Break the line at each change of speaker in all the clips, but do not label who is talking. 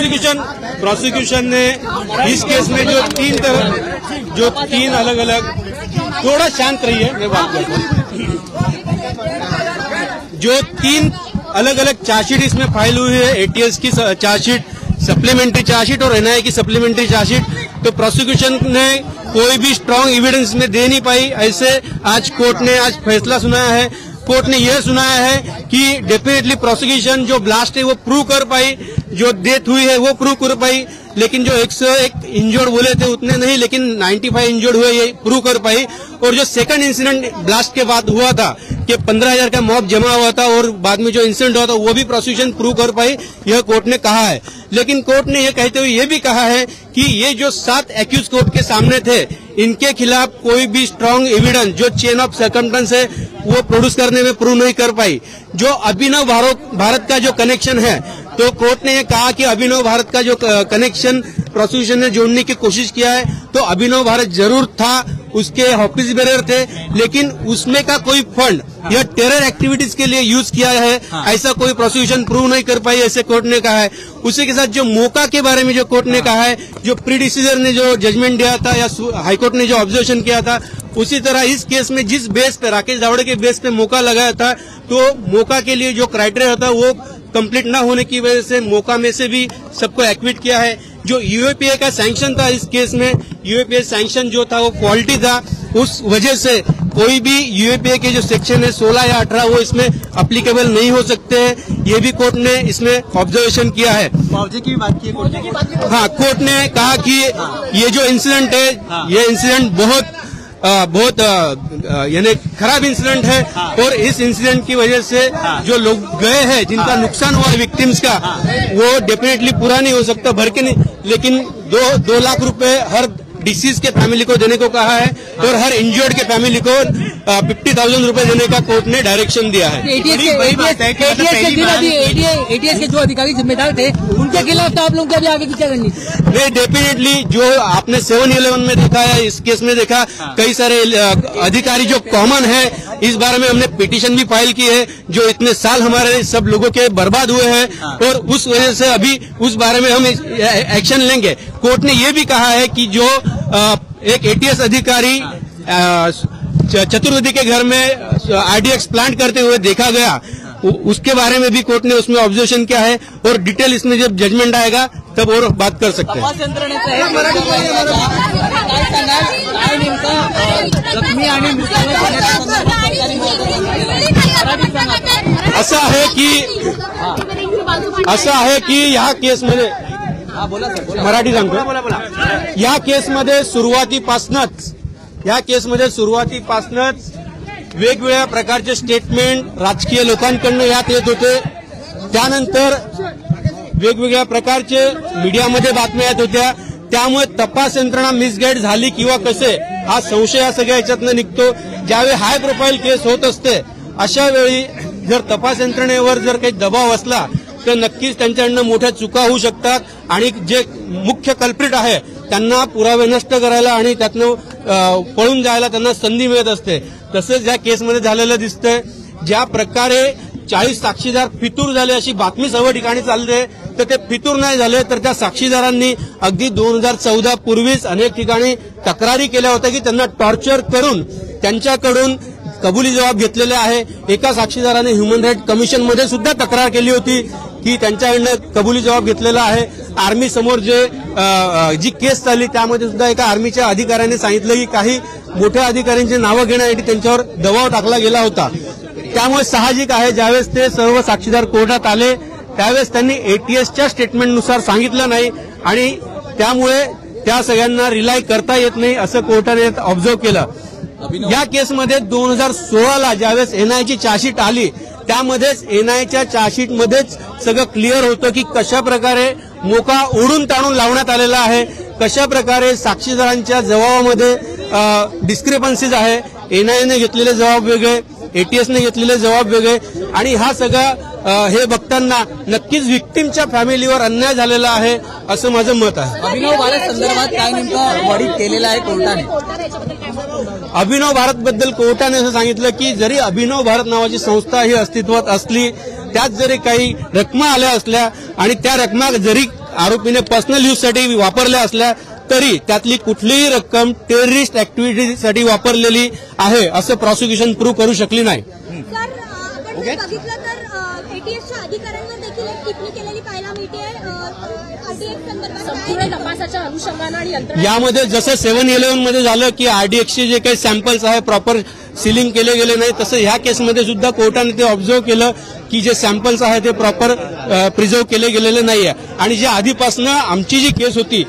Prosecution ने इस केस में जो तीन अलग अलग, थोड़ा शांत रहिए, मैं बात करता हूँ। जो तीन अलग अलग चार्जशीट इसमें फाइल हुई है, एटीएस की चार्जशीट, सप्लीमेंट्री चार्जशीट और एनआईए की सप्लीमेंट्री चार्जशीट, तो प्रोसिक्यूशन ने कोई भी स्ट्रांग एविडेंस में दे नहीं पाई। ऐसे आज कोर्ट ने आज फैसला सुनाया है। कोर्ट ने यह सुनाया है कि डेफिनेटली प्रोसिक्यूशन जो ब्लास्ट है वो प्रूव कर पाई, जो डेथ हुई है वो प्रूव कर पाई, लेकिन जो 101 इंजर्ड बोले थे उतने नहीं, लेकिन 95 इंजर्ड हुए ये प्रूव कर पाई। और जो सेकंड इंसिडेंट ब्लास्ट के बाद हुआ था कि 15,000 का मॉब जमा हुआ था और बाद में जो इंसिडेंट हुआ था वो भी प्रोसिक्यूशन प्रूव कर पाई, यह कोर्ट ने कहा है। लेकिन कोर्ट ने यह कहते हुए यह भी कहा है कि ये जो 7 एक्यूज कोर्ट के सामने थे, इनके खिलाफ कोई भी स्ट्रांग एविडेंस जो चेन ऑफ सर्कमस्टेंस है वो प्रोड्यूस करने में प्रूव नहीं कर पाई। जो अभिनव भारत का जो कनेक्शन है, तो कोर्ट ने यह कहा कि अभिनव भारत का जो कनेक्शन प्रोसिक्यूशन ने जोड़ने की कोशिश किया है, तो अभिनव भारत जरूर था, उसके ऑफिस बेरर थे, लेकिन उसमें का कोई फंड या टेरर एक्टिविटीज के लिए यूज किया है, ऐसा कोई प्रोसिक्यूशन प्रूव नहीं कर पाई, ऐसे कोर्ट ने कहा है। उसी के साथ जो मौका के बारे में जो कोर्ट ने कहा है, जो प्रीडिसीजर ने जो जजमेंट दिया था या हाईकोर्ट ने जो ऑब्जर्वेशन किया था, उसी तरह इस केस में जिस बेस पे राकेश दावड़े के बेस पे मौका लगाया था, तो मौका के लिए जो क्राइटेरिया था वो कंप्लीट न होने की वजह से मौका में से भी सबको एक्विट किया है। जो यूएपीए का सैंक्शन था इस केस में, यूएपीए सैंक्शन जो था वो फॉल्टी था, उस वजह से कोई भी यूएपीए के जो सेक्शन है 16 या 18 वो इसमें अप्लीकेबल नहीं हो सकते हैं। ये भी कोर्ट ने इसमें ऑब्जर्वेशन किया है।
मुआवजे की भी बात की है कोर्ट ने।
हाँ, कोर्ट ने कहा कि ये जो इंसिडेंट है, ये इंसिडेंट बहुत यानी खराब इंसिडेंट है, और इस इंसिडेंट की वजह से जो लोग गए हैं, जिनका नुकसान हुआ विक्टिम्स का, वो डेफिनेटली पूरा नहीं हो सकता, भर के नहीं, लेकिन 2 लाख रुपए हर डिसीज के फैमिली को देने को कहा है और हर इंजर्ड के फैमिली को 50,000 रुपए देने का कोर्ट ने डायरेक्शन दिया है।
एटीएस के जो अधिकारी जिम्मेदार थे उनके खिलाफ तो आप लोगों को अभी आगे की क्या करनी
नहीं, डेफिनेटली जो आपने 7-11 में देखा है, इस केस में देखा, कई सारे अधिकारी जो कॉमन है, इस बारे में हमने पिटीशन भी फाइल की है, जो इतने साल हमारे सब लोगों के बर्बाद हुए हैं, और उस वजह से अभी उस बारे में हम एक्शन लेंगे। कोर्ट ने यह भी कहा है कि जो एक एटीएस अधिकारी चतुर्वेदी के घर में आरडीएक्स प्लांट करते हुए देखा गया, उसके बारे में भी कोर्ट ने उसमें ऑब्जर्वेशन किया है, और डिटेल इसमें जब जजमेंट आएगा तब और बात कर सकते हैं। असं आहे की या केसमध्ये मराठी सांगतो, या केसमध्ये सुरुवातीपासूनच वेगवेगळ्या प्रकारचे स्टेटमेंट राजकीय लोकांकडून यात येत होते, त्यानंतर वेगवेगळ्या प्रकारचे मीडियामध्ये बातम्या येत होत्या, त्यामुळे तपास यंत्रणा मिसगाईड झाली किंवा कसे हा संशय या सगळ्या याच्यातनं निघतो। ज्यावेळी हाय प्रोफाईल केस होत असते, अशा वेळी जर तपास यंत्रणेवर जर काही दबाव असला तर नक्कीच त्यांच्याकडनं मोठ्या चुका होऊ शकतात, आणि जे मुख्य कल्प्रिट आहे त्यांना पुरावे नष्ट करायला आणि त्यातनं पळून जायला त्यांना संधी मिळत असते। तसंच या केसमध्ये झालेलं दिसतंय। ज्या प्रकारे 40 साक्षीदार फितूर झाले अशी बातमी सर्व ठिकाणी चालते, तर ते फितूर नाही झाले, तर त्या साक्षीदारांनी अगदी 2014 पूर्वीच अनेक ठिकाणी तक्रारी केल्या होत्या की त्यांना टॉर्चर करून त्यांच्याकडून कबुली जबाब घेतलेले आहे। एका साक्षीदाराने ह्युमन राईट कमिशन मध्ये सुद्धा तक्रार केली होती की त्यांच्याकडनं कबुली जबाब घेतलेला आहे। आर्मी समोर जी केस चालली त्यामध्ये सुद्धा एका आर्मीच्या अधिकाऱ्याने सांगितलं की काही मोठ्या अधिकाऱ्यांची नावं घेण्यासाठी त्यांच्यावर दबाव टाकला गेला होता। त्यामुळे साहजिक आहे ज्यावेळेस ते सर्व साक्षीदार कोर्टात आले त्यावेळेस त्यांनी एटीएसच्या स्टेटमेंटनुसार सांगितलं नाही, आणि त्यामुळे त्या सगळ्यांना रिलाय करता येत नाही असं कोर्टाने ऑब्झर्व्ह केलं। या केसमध्ये 2016ला ज्यावेळेस एनआयची चार्जशीट आली, त्यामध्येच एनआयच्या चार्जशीटमध्येच सगळं क्लिअर होतं की कशा प्रकारे मोका ओढून ताणून लावण्यात आलेला आहे, कशा प्रकारे साक्षीदारांच्या जबाबामध्ये डिस्क्रिपन्सीज आहे, एनआयने घेतलेले जबाब वेगळे, एटीएसने घेतलेले जबाब वेगळे, आणि हा सगळा हे बघताना नक्कीच विक्टिमच्या फॅमिलीवर अन्याय झालेला आहे असं माझं मत आहे।
अभिनव भारत संदर्भात काय नेमकं वडीत केलेलं आहे कोर्टाने?
अभिनव भारत बद्दल कोर्टाने असं सांगितलं की जरी अभिनव भारत नावाची संस्था ही अस्तित्वात असली, त्यात जरी काही रकमा आल्या असल्या आणि त्या रकमा जरी आरोपीने पर्सनल यूजसाठी वापरल्या असल्या तरी त्यातली कुठलीही रक्कम टेररिस्ट ऍक्टिव्हिटीसाठी वापरलेली आहे असं प्रॉसिक्युशन प्रूव्ह करू शकली नाही.
सर, आपण जर बघितलं तर एटीएसच्या अधिकाऱ्यांवर देखील एक टिप्पणी केलेली पाहायला मिळते. आरडीएक्स संदर्भात संपूर्ण तपासाच्या अनुषंगाने आणि यंत्रणा
यामध्ये जसं 7-11 मध्ये झालं की आरडीएक्सचे जे काही सॅम्पल्स आहे प्रॉपर सिलिंग केले गेले नाही, तसं ह्या केसमध्ये सुद्धा कोर्टाने ते ऑब्झर्व्ह केलं की जे सॅम्पल्स आहे ते प्रॉपर प्रिझर्व्ह केले गेलेले नाहीये. आणि जे आधीपासनं आमची जी केस होती,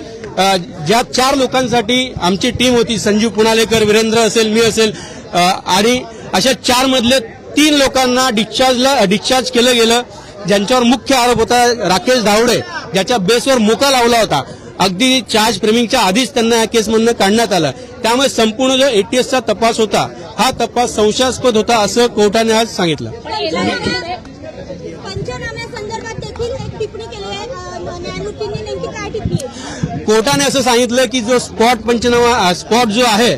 ज्या 4 लोकांसाठी आमची टीम होती, संजीव पुनालेकर, वीरेंद्र असेल, मी असेल, आणि अशा 4 मधले 3 लोकांना डिस्चार्ज केलं गेलं, ज्यांच्यावर मुख्य आरोप होता राकेश धावडे, ज्याच्या बेसवर मोका लावला होता. अगदी चार्ज फ्रेमिंगच्या आधीच त्यांना या केसमधनं काढण्यात आलं. त्यामुळे संपूर्ण जो एटीएसचा तपास होता हा तपास संशयास्पद होता असं कोर्टाने आज सांगितलं.
पंचनाम्यासंदर्भात देखील एक टिप्पणी केली आहे. न्यायमूर्तींनी नेमकी काय टिप्पणी?
कोर्टाने असं सांगितलं की जो स्पॉट जो आहे,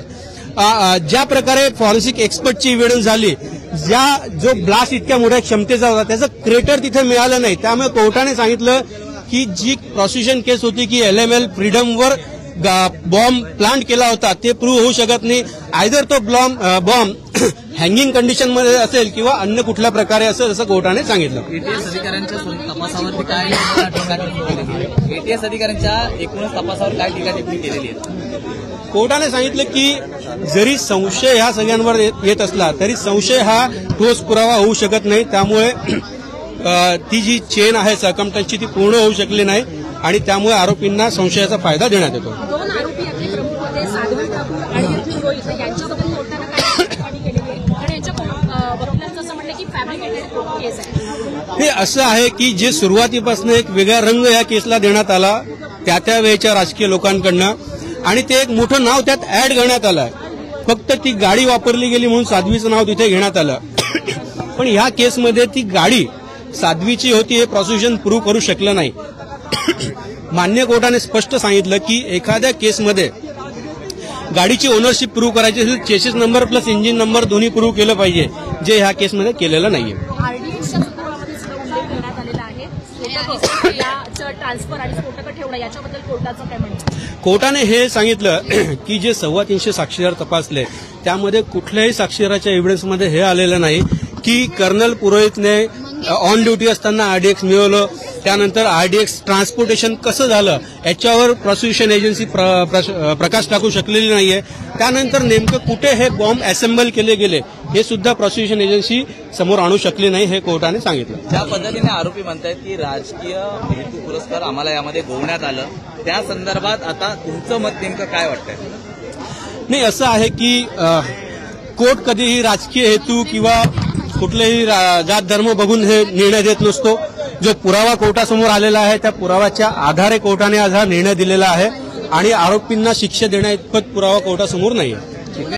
ज्या प्रकारे फॉरेन्सिक एक्सपर्टची इव्हिडन्स झाली, जो ब्लास्ट इतक्या मोठ्या क्षमतेचा होता त्याचं क्रेटर तिथे मिळालं नाही. त्यामुळे कोर्टाने सांगितलं की जी प्रॉसिक्युशन केस होती की एलएमएल फ्रीडमवर बॉम्ब प्लांट केला होता ते प्रूव्ह होऊ शकत नाही. आयदर तो बॉम्ब हँगिंग कंडिशनमध्ये असेल किंवा अन्य कुठल्या प्रकारे असेल असं कोर्टाने सांगितलं.
एटीएस अधिकाऱ्यांच्या तपासावर काय एटीएस अधिकाऱ्यांच्या एकूणच तपासावर काय टीका टिप्पणी केलेली आहे?
कोर्टाने सांगितलं की जरी संशय ह्या सगळ्यांवर येत असला तरी संशय हा ठोस पुरावा होऊ शकत नाही. त्यामुळे ती जी चेन आहे सर्कमस्टन्सची ती पूर्ण होऊ शकली नाही आणि त्यामुळे आरोपींना संशयाचा फायदा देण्यात येतो.
2 आरोपी यातले प्रमुख होते, साधू ठाकूर आणि अर्जुन रोहित, यांच्याबद्दल कोर्टानं काय टिप्पणी केलेली आहे? आणि यांच्या वकिलांचं असं म्हटलं की फॅब्रिकेटेड केस आहे.
हे असं आहे की जे सुरुवातीपासून एक वेगळा रंग या केसला देण्यात आला त्या वेळेच्या राजकीय लोकांकडनं, आणि ते एक मोठं नाव त्यात ऍड करण्यात आलं. फक्त ती गाडी वापरली गेली म्हणून साध्वीचं नाव तिथे घेण्यात आलं. पण ह्या केसमध्ये ती गाडी साध्वीची होती हे प्रॉसिक्युशन प्रूव्ह करू शकलं नाही. मान्य कोर्टाने स्पष्ट सांगितलं की एखाद्या केसमध्ये गाडीची ओनरशिप प्रूव्ह करायची असेल chassis number plus engine number दोन्ही प्रूव्ह केलं पाहिजे, जे ह्या केसमध्ये केलेलं नाहीये.
आरडीएक्सच्या संदर्भामध्ये उल्लेख करण्यात आलेला आहे. ट्रान्सफर आणि स्फोटकं ठेवणं याच्याबद्दल कोर्टाचं काय म्हणणं?
कोर्टाने हे सांगितलं की जे 325 साक्षीदार तपासले त्यामध्ये कुठल्याही साक्षीदाराच्या एव्हिडन्समध्ये हे आलेलं नाही की कर्नल पुरोहितने ऑन ड्युटी असताना आरडीएक्स मिळवलं, त्यानंतर आरडीएक्स ट्रान्सपोर्टेशन कसं झालं याच्यावर प्रॉसिक्युशन एजन्सी प्रकाश टाकू शकलेली नाहीये. त्यानंतर नेमकं कुठे हे बॉम्ब असेंबल केले गेले हे सुद्धा प्रॉसिक्युशन एजन्सी समोर आणू शकली नाही, हे कोर्टाने सांगितलं.
ज्या पद्धतीने आरोपी म्हणतायत की राजकीय हेतू पुरस्कार आम्हाला यामध्ये गोवण्यात आलं, त्या संदर्भात आता तुमचं मत नेमकं काय वाटतंय?
नाही, असं आहे की कोर्ट कधीही राजकीय हेतू किंवा कुठलेही जात धर्म बघून हे निर्णय देत नसतो. जो पुरावा कोर्टासमोर आलेला आहे त्या पुराव्याच्या आधारे कोर्टाने आज हा निर्णय दिलेला आहे आणि आरोपींना शिक्षा देण्या इतपत पुरावा कोर्टासमोर नाहीये.